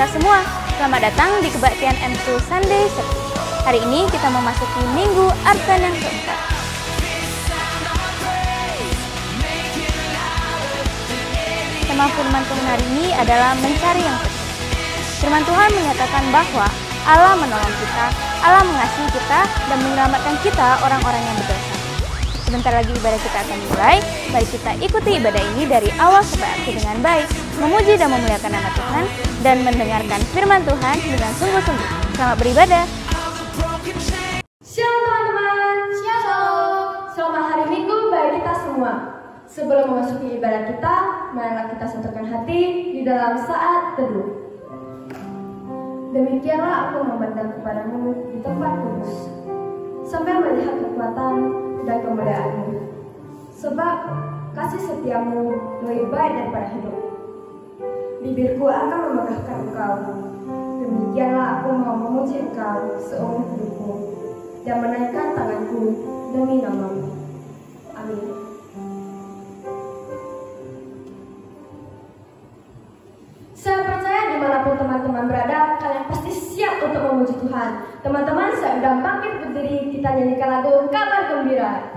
kita semua. Selamat datang di kebaktian M2 Sunday Service. Hari ini kita memasuki Minggu Advent yang keempat. Tema firman Tuhan hari ini adalah mencari yang benar. Firman Tuhan menyatakan bahwa Allah menolong kita, Allah mengasihi kita, dan menyelamatkan kita orang-orang yang berdosa. Sebentar lagi ibadah kita akan mulai. Mari kita ikuti ibadah ini dari awal sampai akhir dengan baik, memuji dan memuliakan nama Tuhan, dan mendengarkan firman Tuhan dengan sungguh-sungguh. Selamat beribadah. Shalom teman-teman. Shalom. Selamat hari Minggu bagi kita semua. Sebelum memasuki ibadah kita, marilah kita satukan hati di dalam saat teduh. Demikianlah aku memandang kepadamu di tempat kudus, sampai melihat kekuatan dan kemuliaan-Mu. Sebab kasih setiamu lebih baik daripada hidup. Bibirku akan memegahkan Engkau. Demikianlah aku mau memuji Engkau seumur hidupku dan menaikkan tanganku demi nama-Mu. Amin. Saya percaya dimanapun teman-teman berada, kalian pasti siap untuk memuji Tuhan. Teman-teman, saya sudah bangkit berdiri, kita nyanyikan lagu Kabar Gembira.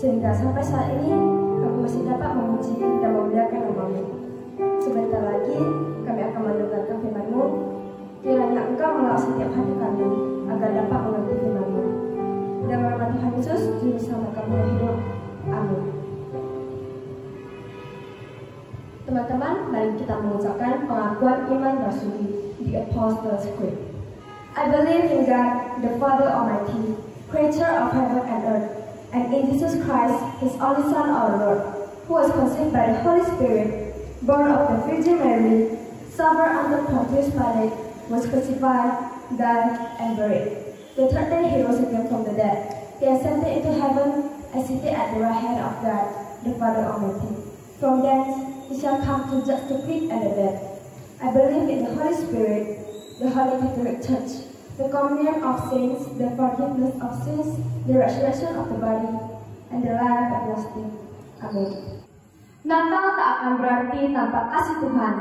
Sehingga sampai saat ini kami masih dapat memuji dan memuliakan nama-Mu. Sebentar lagi kami akan mendengarkan firman-Mu. Kiranya Engkau melawat setiap hati kami agar dapat mengerti firman-Mu. Dan nama Tuhan Yesus, Juru Selamat kami yang hidup. Amin. Teman-teman, mari kita mengucapkan pengakuan iman rasuli di Apostles' Creed. I believe in God, the Father Almighty, Creator of heaven and earth, and in Jesus Christ, His only Son, our Lord, who was conceived by the Holy Spirit, born of the Virgin Mary, suffered under Pontius Pilate, was crucified, died, and buried. The third day He rose again from the dead. He ascended into heaven and seated at the right hand of God, the Father Almighty. From thence He shall come to judge the quick and the dead. I believe in the Holy Spirit, the Holy Catholic Church, the communion of saints, the forgiveness of sins, the resurrection of the body, and the life everlasting. Amen. Natal tak akan berarti tanpa kasih Tuhan.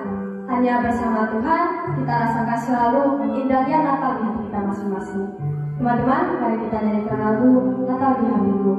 Hanya bersama Tuhan, kita rasakan selalu indahnya Natal di hati kita masing-masing. Teman-teman, mari kita nyanyikan lagu Natal di Hatiku.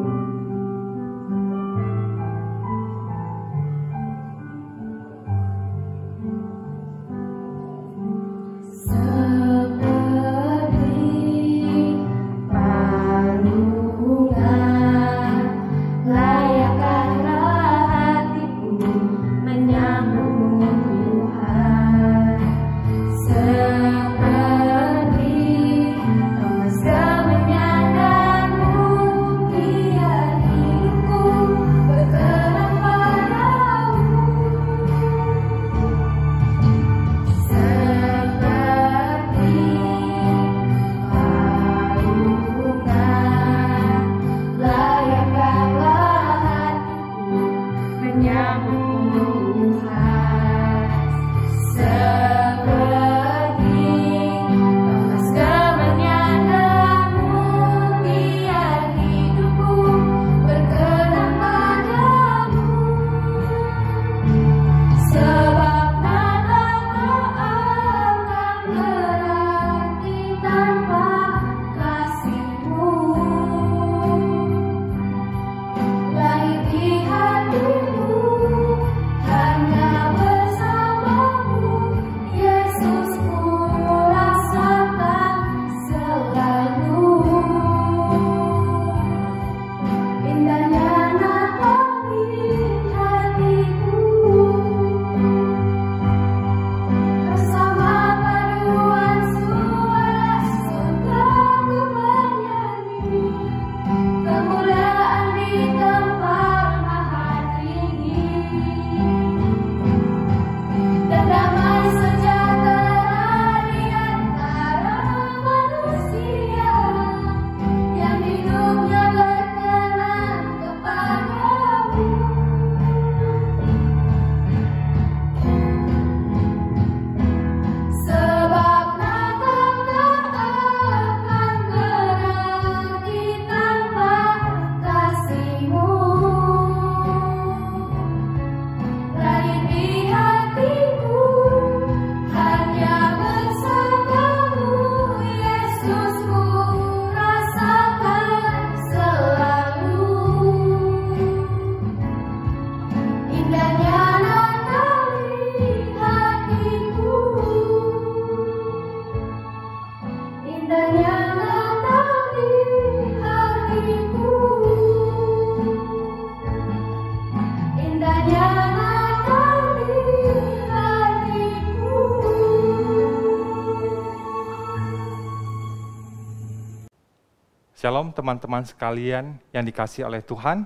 Shalom teman-teman sekalian yang dikasihi oleh Tuhan.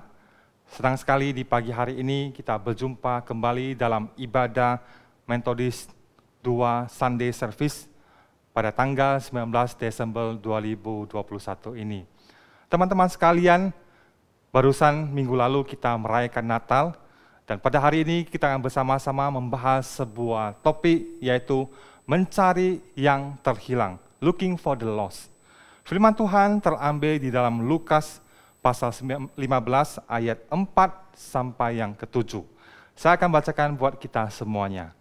Senang sekali di pagi hari ini kita berjumpa kembali dalam ibadah Methodist 2 Sunday Service pada tanggal 19 Desember 2021 ini. Teman-teman sekalian, barusan minggu lalu kita merayakan Natal, dan pada hari ini kita akan bersama-sama membahas sebuah topik, yaitu mencari yang terhilang, looking for the lost. Firman Tuhan terambil di dalam Lukas pasal 15 ayat 4 sampai yang ke-7. Saya akan bacakan buat kita semuanya.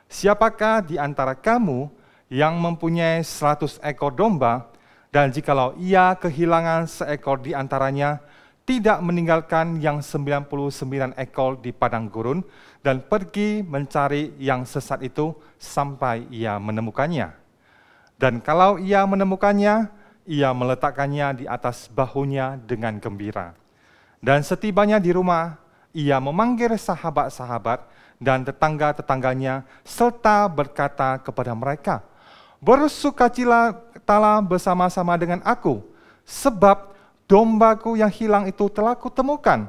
Siapakah di antara kamu yang mempunyai 100 ekor domba, dan jikalau ia kehilangan seekor di antaranya, tidak meninggalkan yang 99 ekor di padang gurun, dan pergi mencari yang sesat itu sampai ia menemukannya. Dan kalau ia menemukannya, ia meletakkannya di atas bahunya dengan gembira. Dan setibanya di rumah, ia memanggil sahabat-sahabat dan tetangga-tetangganya, serta berkata kepada mereka, "Bersukacitalah bersama-sama dengan aku, sebab dombaku yang hilang itu telah kutemukan.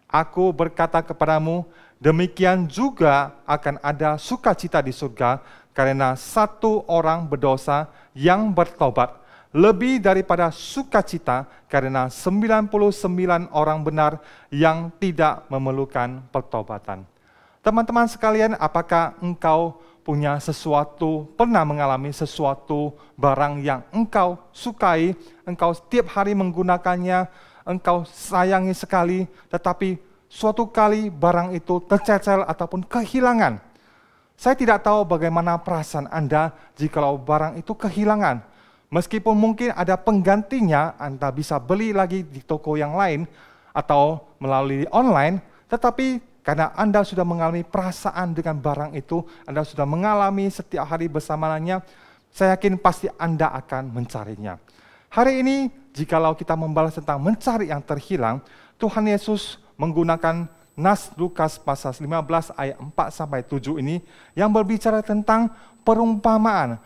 Aku berkata kepadamu, demikian juga akan ada sukacita di surga, karena satu orang berdosa yang bertobat, lebih daripada sukacita karena 99 orang benar yang tidak memerlukan pertobatan." Teman-teman sekalian, apakah engkau punya sesuatu, pernah mengalami sesuatu barang yang engkau sukai, engkau setiap hari menggunakannya, engkau sayangi sekali, tetapi suatu kali barang itu tercecer ataupun kehilangan. Saya tidak tahu bagaimana perasaan Anda jikalau barang itu kehilangan. Meskipun mungkin ada penggantinya, Anda bisa beli lagi di toko yang lain atau melalui online, tetapi karena Anda sudah mengalami perasaan dengan barang itu, Anda sudah mengalami setiap hari bersamanya, saya yakin pasti Anda akan mencarinya. Hari ini, jikalau kita membalas tentang mencari yang terhilang, Tuhan Yesus menggunakan nas Lukas pasal 15 ayat 4-7 ini yang berbicara tentang perumpamaan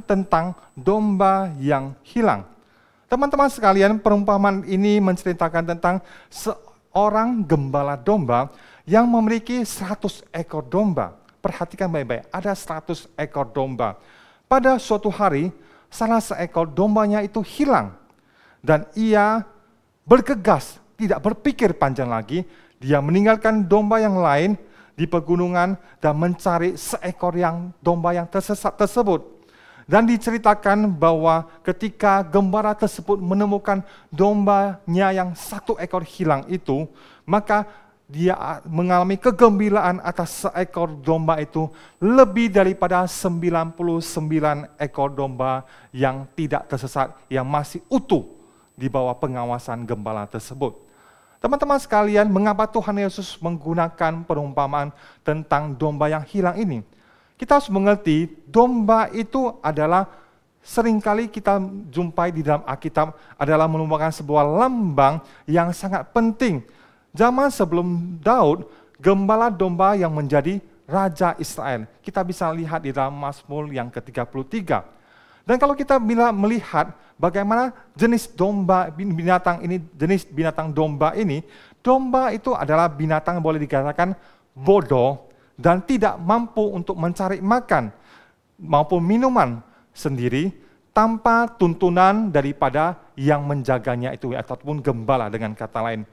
tentang domba yang hilang. Teman-teman sekalian, perumpamaan ini menceritakan tentang seorang gembala domba yang memiliki 100 ekor domba. Perhatikan baik-baik, ada 100 ekor domba. Pada suatu hari, salah seekor dombanya itu hilang. Dan ia bergegas, tidak berpikir panjang lagi, dia meninggalkan domba yang lain di pegunungan dan mencari seekor domba yang tersesat tersebut. Dan diceritakan bahwa ketika gembala tersebut menemukan dombanya yang 1 ekor hilang itu, maka dia mengalami kegembiraan atas seekor domba itu lebih daripada 99 ekor domba yang tidak tersesat, yang masih utuh di bawah pengawasan gembala tersebut. Teman-teman sekalian, mengapa Tuhan Yesus menggunakan perumpamaan tentang domba yang hilang ini? Kita harus mengerti, domba itu adalah seringkali kita jumpai di dalam Alkitab adalah merupakan sebuah lambang yang sangat penting. Zaman sebelum Daud, gembala domba yang menjadi Raja Israel. Kita bisa lihat di dalam Mazmur yang ke-33. Dan kalau kita bila melihat bagaimana jenis binatang domba ini, domba itu adalah binatang boleh dikatakan bodoh dan tidak mampu untuk mencari makan maupun minuman sendiri tanpa tuntunan daripada yang menjaganya itu ataupun gembala dengan kata lain.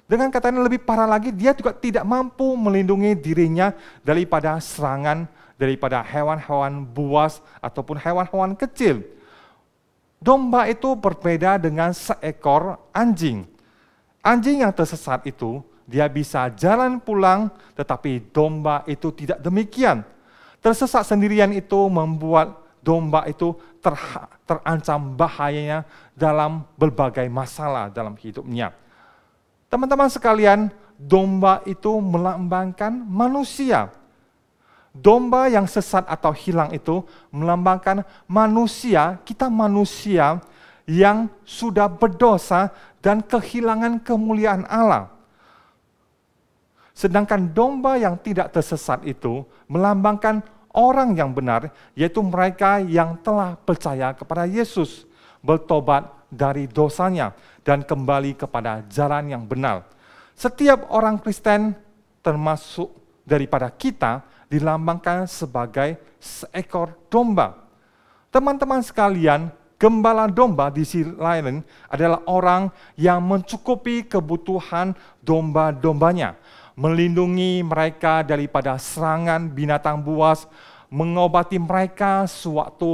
Dengan kata lain lebih parah lagi, dia juga tidak mampu melindungi dirinya daripada serangan daripada hewan-hewan buas ataupun hewan-hewan kecil. Domba itu berbeda dengan seekor anjing. Anjing yang tersesat itu, dia bisa jalan pulang, tetapi domba itu tidak demikian. Tersesat sendirian itu membuat domba itu terancam bahayanya dalam berbagai masalah dalam hidupnya. Teman-teman sekalian, domba itu melambangkan manusia. Domba yang sesat atau hilang itu melambangkan manusia, kita manusia yang sudah berdosa dan kehilangan kemuliaan Allah. Sedangkan domba yang tidak tersesat itu melambangkan orang yang benar, yaitu mereka yang telah percaya kepada Yesus, bertobat dari dosanya, dan kembali kepada jalan yang benar. Setiap orang Kristen, termasuk daripada kita, dilambangkan sebagai seekor domba. Teman-teman sekalian, gembala domba di sisi lain adalah orang yang mencukupi kebutuhan domba-dombanya, melindungi mereka daripada serangan binatang buas, mengobati mereka sewaktu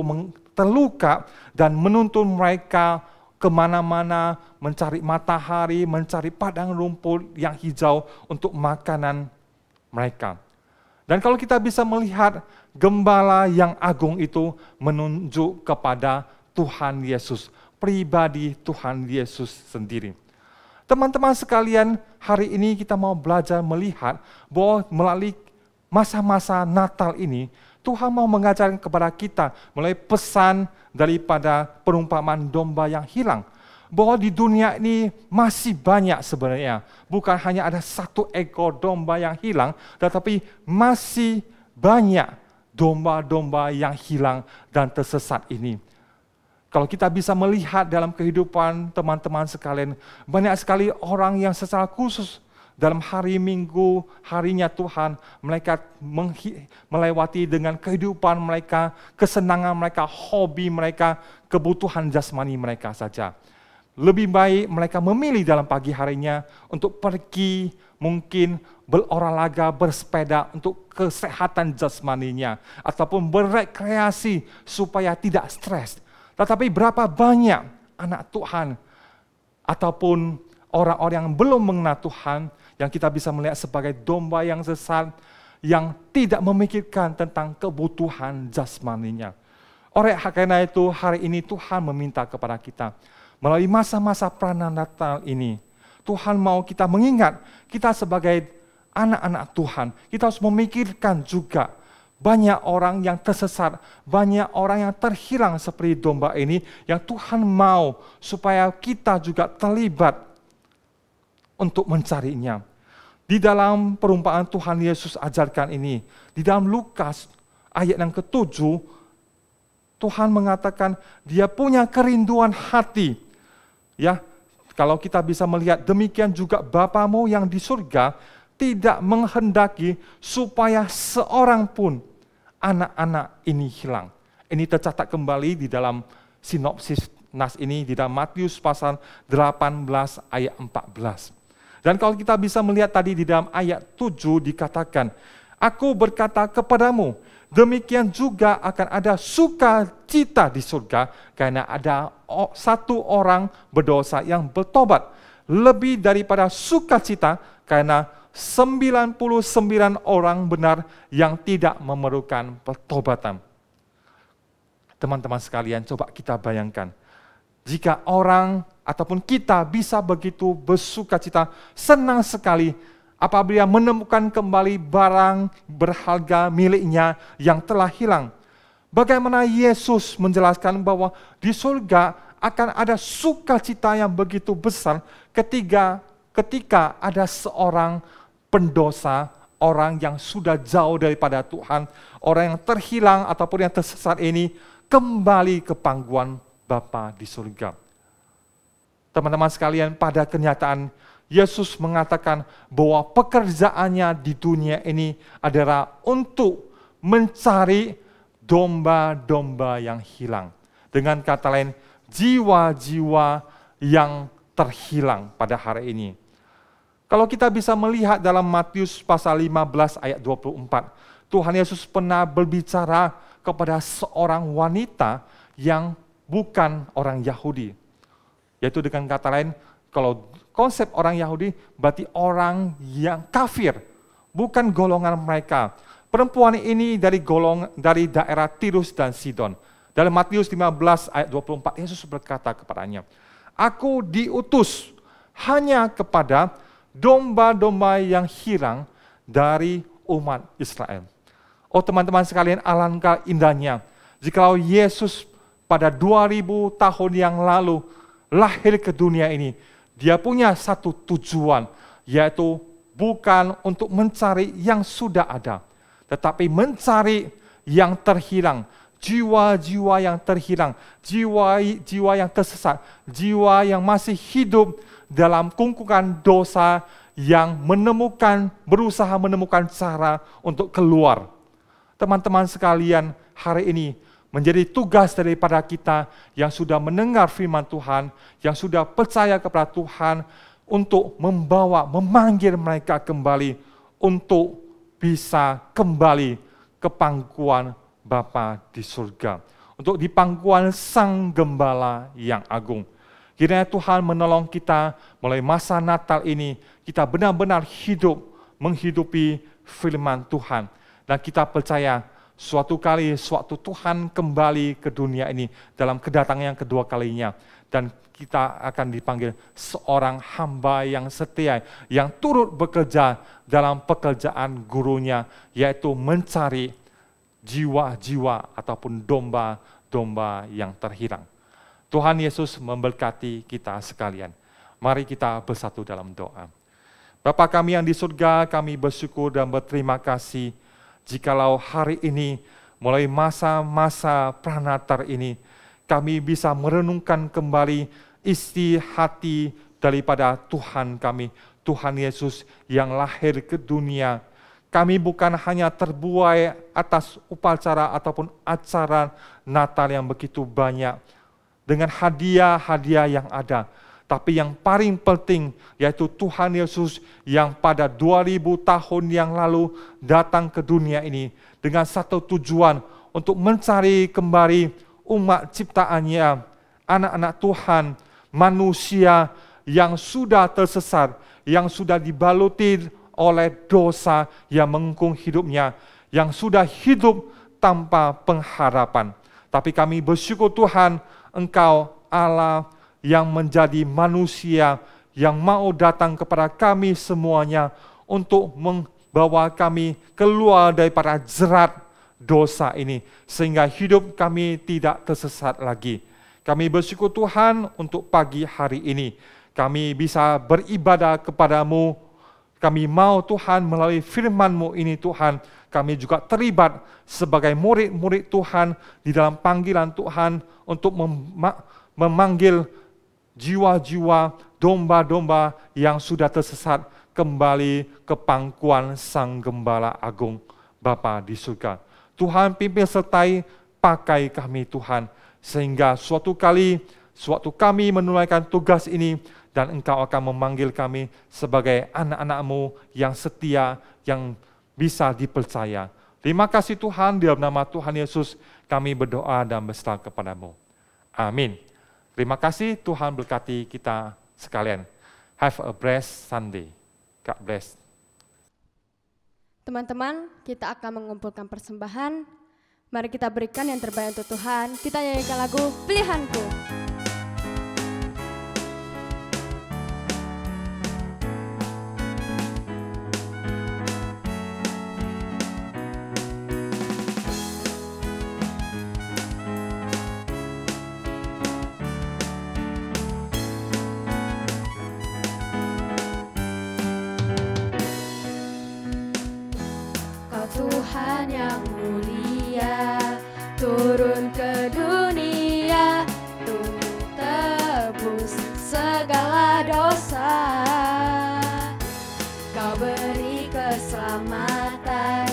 terluka, dan menuntun mereka kemana-mana, mencari matahari, mencari padang rumput yang hijau untuk makanan mereka. Dan kalau kita bisa melihat gembala yang agung itu menunjuk kepada Tuhan Yesus, pribadi Tuhan Yesus sendiri. Teman-teman sekalian, hari ini kita mau belajar melihat bahwa melalui masa-masa Natal ini, Tuhan mau mengajarkan kepada kita melalui pesan daripada perumpamaan domba yang hilang. Bahwa di dunia ini masih banyak sebenarnya. Bukan hanya ada 1 ekor domba yang hilang, tetapi masih banyak domba-domba yang hilang dan tersesat ini. Kalau kita bisa melihat dalam kehidupan teman-teman sekalian, banyak sekali orang yang secara khusus dalam hari Minggu, harinya Tuhan, mereka melewati dengan kehidupan mereka, kesenangan mereka, hobi mereka, kebutuhan jasmani mereka saja. Lebih baik mereka memilih dalam pagi harinya untuk pergi, mungkin berolahraga, bersepeda untuk kesehatan jasmaninya, ataupun berekreasi supaya tidak stres. Tetapi berapa banyak anak Tuhan, ataupun orang-orang yang belum mengenal Tuhan, yang kita bisa melihat sebagai domba yang sesat, yang tidak memikirkan tentang kebutuhan jasmaninya. Oleh karena itu, hari ini Tuhan meminta kepada kita, melalui masa-masa Pranatatal ini, Tuhan mau kita mengingat, kita sebagai anak-anak Tuhan, kita harus memikirkan juga, banyak orang yang tersesat, banyak orang yang terhilang seperti domba ini, yang Tuhan mau supaya kita juga terlibat untuk mencarinya. Di dalam perumpamaan Tuhan Yesus ajarkan ini, di dalam Lukas ayat yang ke-7, Tuhan mengatakan dia punya kerinduan hati. Ya, kalau kita bisa melihat, demikian juga Bapamu yang di surga tidak menghendaki supaya seorang pun anak-anak ini hilang. Ini tercatat kembali di dalam sinopsis nas ini, di dalam Matius pasal 18 ayat 14. Dan kalau kita bisa melihat tadi di dalam ayat 7 dikatakan, Aku berkata kepadamu, demikian juga akan ada sukacita di surga, karena ada satu orang berdosa yang bertobat, lebih daripada sukacita karena 99 orang benar yang tidak memerlukan pertobatan. Teman-teman sekalian, coba kita bayangkan, jika orang ataupun kita bisa begitu bersukacita, senang sekali apabila menemukan kembali barang berharga miliknya yang telah hilang. Bagaimana Yesus menjelaskan bahwa di surga akan ada sukacita yang begitu besar ketika ada seorang pendosa, orang yang sudah jauh daripada Tuhan, orang yang terhilang ataupun yang tersesat ini kembali ke pangkuan Bapa di surga. Teman-teman sekalian, pada kenyataan Yesus mengatakan bahwa pekerjaannya di dunia ini adalah untuk mencari domba-domba yang hilang. Dengan kata lain, jiwa-jiwa yang terhilang pada hari ini. Kalau kita bisa melihat dalam Matius pasal 15 ayat 24, Tuhan Yesus pernah berbicara kepada seorang wanita yang bukan orang Yahudi. Yaitu dengan kata lain, kalau konsep orang Yahudi berarti orang yang kafir, bukan golongan mereka. Perempuan ini dari daerah Tirus dan Sidon. Dalam Matius 15 ayat 24, Yesus berkata kepadanya, Aku diutus hanya kepada domba-domba yang hilang dari umat Israel. Oh teman-teman sekalian, alangkah indahnya jikalau Yesus pada 2000 tahun yang lalu lahir ke dunia ini, dia punya satu tujuan, yaitu bukan untuk mencari yang sudah ada, tetapi mencari yang terhilang, jiwa-jiwa yang terhilang, jiwa-jiwa yang tersesat, jiwa yang masih hidup dalam kungkungan dosa, yang berusaha menemukan cara untuk keluar. Teman-teman sekalian, hari ini menjadi tugas daripada kita yang sudah mendengar firman Tuhan, yang sudah percaya kepada Tuhan, untuk memanggil mereka kembali, untuk bisa kembali ke pangkuan Bapa di surga, untuk di pangkuan Sang Gembala yang agung. Kiranya Tuhan menolong kita melalui masa Natal ini, kita benar-benar menghidupi firman Tuhan. Dan kita percaya, suatu Tuhan kembali ke dunia ini dalam kedatangan yang kedua kalinya. Dan kita akan dipanggil seorang hamba yang setia, yang turut bekerja dalam pekerjaan gurunya, yaitu mencari jiwa-jiwa ataupun domba-domba yang terhilang. Tuhan Yesus memberkati kita sekalian. Mari kita bersatu dalam doa. Bapa kami yang di surga, kami bersyukur dan berterima kasih jikalau hari ini, mulai masa-masa Pranatatal ini, kami bisa merenungkan kembali isi hati daripada Tuhan kami, Tuhan Yesus yang lahir ke dunia. Kami bukan hanya terbuai atas upacara ataupun acara Natal yang begitu banyak, dengan hadiah-hadiah yang ada, tapi yang paling penting yaitu Tuhan Yesus yang pada 2000 tahun yang lalu datang ke dunia ini dengan satu tujuan, untuk mencari kembali umat ciptaannya, anak-anak Tuhan, manusia yang sudah tersesat, yang sudah dibaluti oleh dosa yang mengungkung hidupnya, yang sudah hidup tanpa pengharapan. Tapi kami bersyukur Tuhan, Engkau Allah yang menjadi manusia, yang mau datang kepada kami semuanya untuk membawa kami keluar daripada jerat dosa ini, sehingga hidup kami tidak tersesat lagi. Kami bersyukur Tuhan untuk pagi hari ini, kami bisa beribadah kepadamu. Kami mau Tuhan melalui firman-Mu ini Tuhan, kami juga terlibat sebagai murid-murid Tuhan di dalam panggilan Tuhan untuk memanggil jiwa-jiwa domba-domba yang sudah tersesat kembali ke pangkuan Sang Gembala Agung Bapa di surga. Tuhan pimpin sertai pakai kami Tuhan, sehingga suatu kami menunaikan tugas ini, dan Engkau akan memanggil kami sebagai anak-anak-Mu yang setia, yang bisa dipercaya. Terima kasih Tuhan, di dalam nama Tuhan Yesus kami berdoa dan berserah kepada-Mu. Amin. Terima kasih, Tuhan berkati kita sekalian. Have a blessed Sunday. God bless. Teman-teman, kita akan mengumpulkan persembahan. Mari kita berikan yang terbaik untuk Tuhan. Kita nyanyikan lagu Pilihanku. Tuhan yang mulia turun ke dunia untuk tebus segala dosa. Kau beri keselamatan,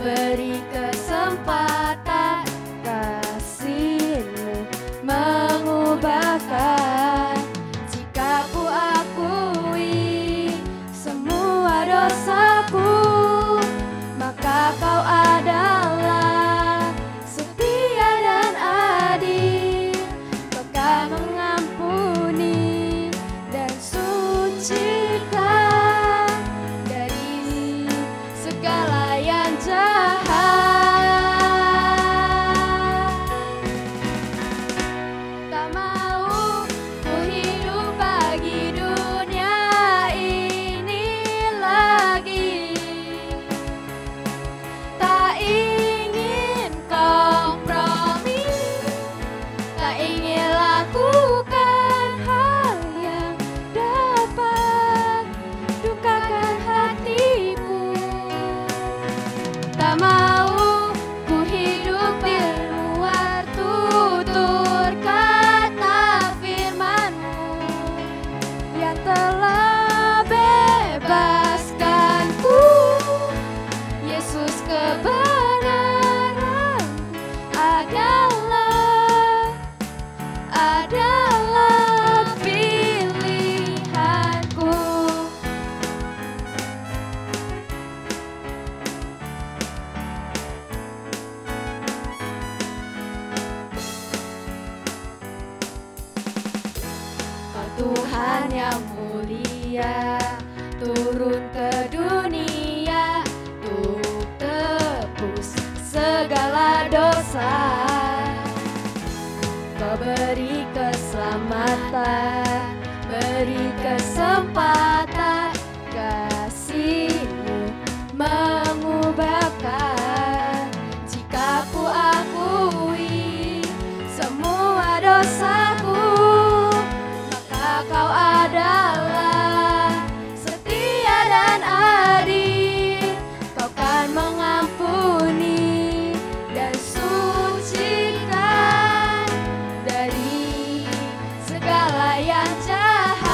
beri kesempatan, kasih-Mu mengubahkan. Jika ku akui semua dosaku, maka Kau adalah setia dan adil. Kau akan mengampuni dan sucikan dari segala yang jahat. Tak mau ku hidup bagi dunia ini lagi. Tak ingin kompromi, tak ingin lakukan hal yang dapat dukakan hatimu. Tak mau ku hidup di luar tutur kata firman-Mu yang telah bebaskanku. Yesus kebenaran adalah pilihanku. Kau Tuhan yang mulia turun ke dunia untuk tebus segala dosa. Kau beri keselamatan, beri kesempatan, kasih-Mu mengubahkan. Jika ku akui semua dosaku, maka Kau adalah setia dan adil. Kau kan mengampuni dan sucikan dari segala yang jahat.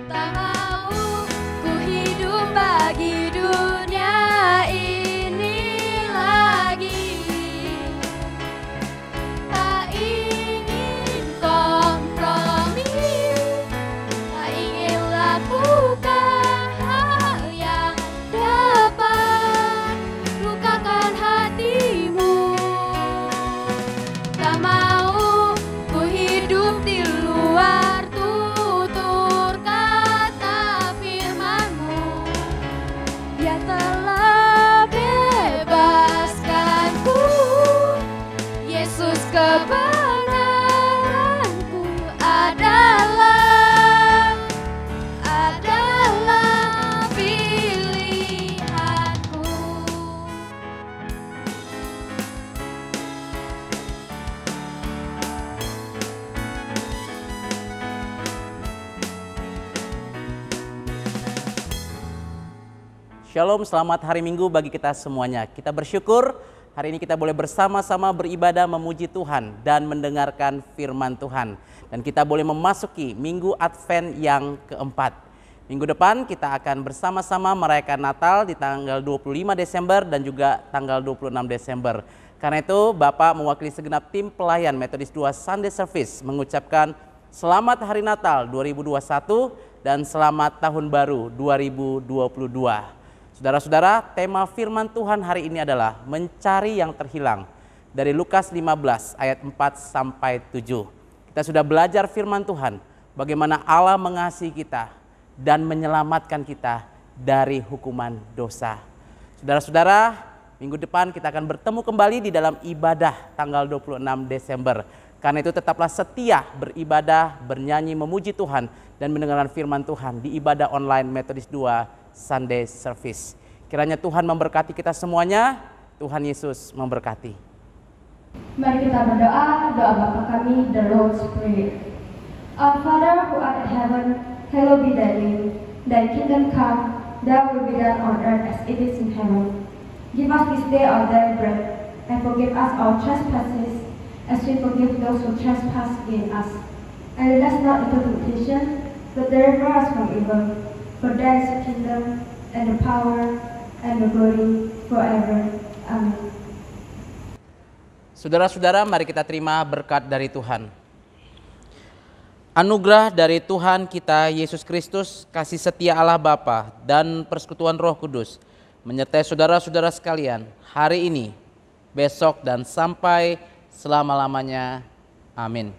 Tak mau ku hidup bagi dunia ini lagi. Shalom, selamat hari Minggu bagi kita semuanya. Kita bersyukur hari ini kita boleh bersama-sama beribadah memuji Tuhan dan mendengarkan firman Tuhan. Dan kita boleh memasuki Minggu Advent yang keempat. Minggu depan kita akan bersama-sama merayakan Natal di tanggal 25 Desember dan juga tanggal 26 Desember. Karena itu Bapak mewakili segenap tim pelayan Metodis 2 Sunday Service mengucapkan selamat Hari Natal 2021 dan selamat Tahun Baru 2022. Saudara-saudara, tema firman Tuhan hari ini adalah mencari yang terhilang dari Lukas 15 ayat 4 sampai 7. Kita sudah belajar firman Tuhan, bagaimana Allah mengasihi kita dan menyelamatkan kita dari hukuman dosa. Saudara-saudara, minggu depan kita akan bertemu kembali di dalam ibadah tanggal 26 Desember. Karena itu tetaplah setia beribadah, bernyanyi, memuji Tuhan, dan mendengarkan firman Tuhan di ibadah online Metodis 2 Sunday Service. Kiranya Tuhan memberkati kita semuanya, Tuhan Yesus memberkati. Mari kita berdoa, doa Bapa kami, the Lord's Prayer. Our Father who art in heaven, hallowed be thy name. Thy kingdom come, thy will be done on earth as it is in heaven. Give us this day our daily bread, and forgive us our trespasses, as we forgive those who trespass against us. And lead us not into temptation, but deliver us from evil. For thine is the kingdom, and the power, and the glory, forever. Amen. Saudara-saudara, mari kita terima berkat dari Tuhan. Anugerah dari Tuhan kita Yesus Kristus, kasih setia Allah Bapa dan persekutuan Roh Kudus menyertai saudara-saudara sekalian hari ini, besok, dan sampai selama-lamanya. Amin.